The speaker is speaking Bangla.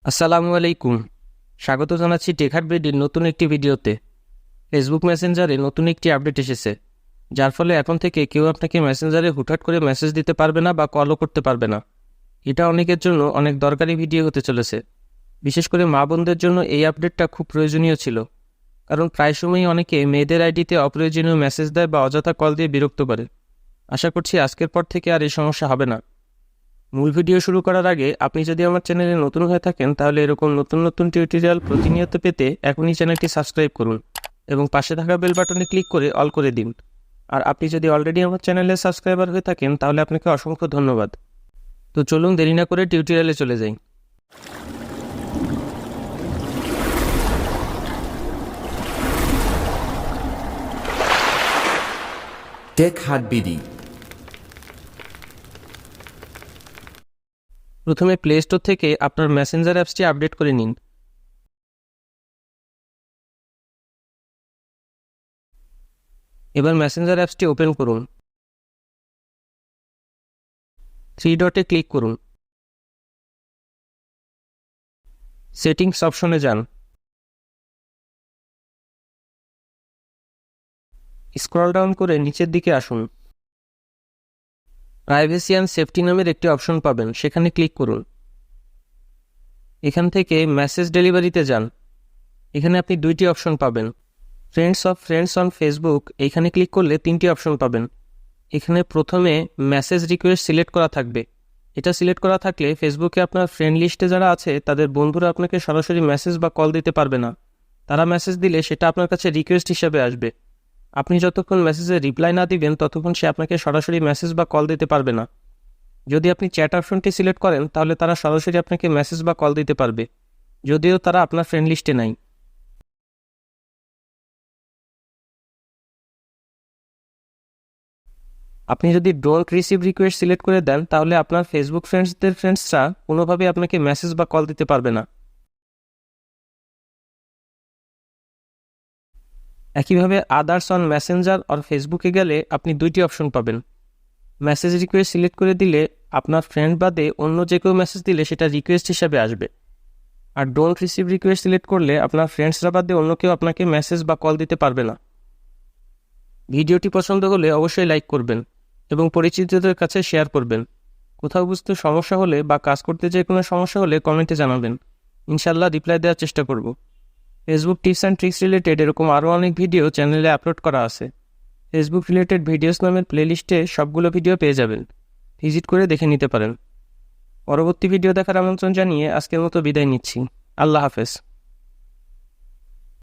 আসসালামু আলাইকুম। স্বাগত জানাচ্ছি টেকহাট বিডির নতুন একটি ভিডিওতে। ফেসবুক মেসেঞ্জারে নতুন একটি আপডেট এসেছে, যার ফলে এখন থেকে কেউ আপনাকে মেসেঞ্জারে হুটহাট করে মেসেজ দিতে পারবে না বা কলও করতে পারবে না। এটা অনেকের জন্য অনেক দরকারি ভিডিও হতে চলেছে। বিশেষ করে মা বোনদের জন্য এই আপডেটটা খুব প্রয়োজনীয় ছিল, কারণ প্রায় সময়ই অনেকে মেয়েদের আইডিতে অপ্রয়োজনীয় মেসেজ দেয় বা অযথা কল দিয়ে বিরক্ত করে। আশা করছি আজকের পর থেকে আর এই সমস্যা হবে না। মূল ভিডিও শুরু করার আগে আপনি যদি আমার চ্যানেলে নতুন হয়ে থাকেন, তাহলে এরকম নতুন নতুন টিউটোরিয়াল প্রতিনিয়ত পেতে এখনই চ্যানেলটি সাবস্ক্রাইব করুন এবং পাশে থাকা বেল বাটনে ক্লিক করে অল করে দিন। আর আপনি যদি অলরেডি আমার চ্যানেলের সাবস্ক্রাইবার হয়ে থাকেন, তাহলে আপনাকে অসংখ্য ধন্যবাদ। তো চলুন দেরি না করে টিউটোরিয়ালে চলে যাই। টেকহাট বিডি। প্রথমে প্লে স্টোর থেকে আপনার মেসেঞ্জার অ্যাপসটি আপডেট করে নিন। এবার মেসেঞ্জার অ্যাপসটি ওপেন করুন। থ্রি ডটে ক্লিক করুন। সেটিংস অপশনে যান। স্ক্রল ডাউন করে নিচের দিকে আসুন। প্রাইভেসি অ্যান্ড সেফটি নামের একটি অপশন পাবেন, সেখানে ক্লিক করুন। এখান থেকে মেসেজ ডেলিভারিতে যান। এখানে আপনি দুইটি অপশন পাবেন। ফ্রেন্ডস অন ফেসবুক, এইখানে ক্লিক করলে তিনটি অপশন পাবেন। এখানে প্রথমে মেসেজ রিকোয়েস্ট সিলেক্ট করা থাকবে। এটা সিলেক্ট করা থাকলে ফেসবুকে আপনার ফ্রেন্ড লিস্টে যারা আছে তাদের বন্ধুরা আপনাকে সরাসরি মেসেজ বা কল দিতে পারবে না। তারা মেসেজ দিলে সেটা আপনার কাছে রিকোয়েস্ট হিসেবে আসবে। আপনি যতক্ষণ মেসেজে রিপ্লাই না দিবেন ততক্ষণ সে আপনাকে সরাসরি মেসেজ বা কল দিতে পারবে না। যদি আপনি চ্যাট অপশনটি সিলেক্ট করেন, তাহলে তারা সরাসরি আপনাকে মেসেজ বা কল দিতে পারবে, যদিও তারা আপনার ফ্রেন্ড লিস্টে নাই। আপনি যদি ডোন্ট রিসিভ রিকোয়েস্ট সিলেক্ট করে দেন, তাহলে আপনার ফেসবুক ফ্রেন্ডসরা কোনোভাবে আপনাকে মেসেজ বা কল দিতে পারবে না। একইভাবে আদার্স অন মেসেঞ্জার আর ফেসবুকে গেলে আপনি দুইটি অপশন পাবেন। মেসেজ রিকোয়েস্ট সিলেক্ট করে দিলে আপনার ফ্রেন্ড বাদে অন্য যে কেউ মেসেজ দিলে সেটা রিকোয়েস্ট হিসাবে আসবে। আর ডোন্ট রিসিভ রিকোয়েস্ট সিলেক্ট করলে আপনার ফ্রেন্ডসরা বাদে অন্য কেউ আপনাকে মেসেজ বা কল দিতে পারবে না। ভিডিওটি পছন্দ হলে অবশ্যই লাইক করবেন এবং পরিচিতদের কাছে শেয়ার করবেন। কোথাও বুঝতে সমস্যা হলে বা কাজ করতে যে কোনো সমস্যা হলে কমেন্টে জানাবেন। ইনশাল্লাহ রিপ্লাই দেওয়ার চেষ্টা করব। Facebook tips and tricks related এরকম আরও অনেক ভিডিও চ্যানেলে আপলোড করা আছে। ফেসবুক রিলেটেড ভিডিওস নামের প্লেলিস্টে সবগুলো ভিডিও পেয়ে যাবেন, ভিজিট করে দেখে নিতে পারেন। পরবর্তী ভিডিও দেখার আমন্ত্রণ জানিয়ে আজকের মতো বিদায় নিচ্ছি। আল্লাহ হাফেজ।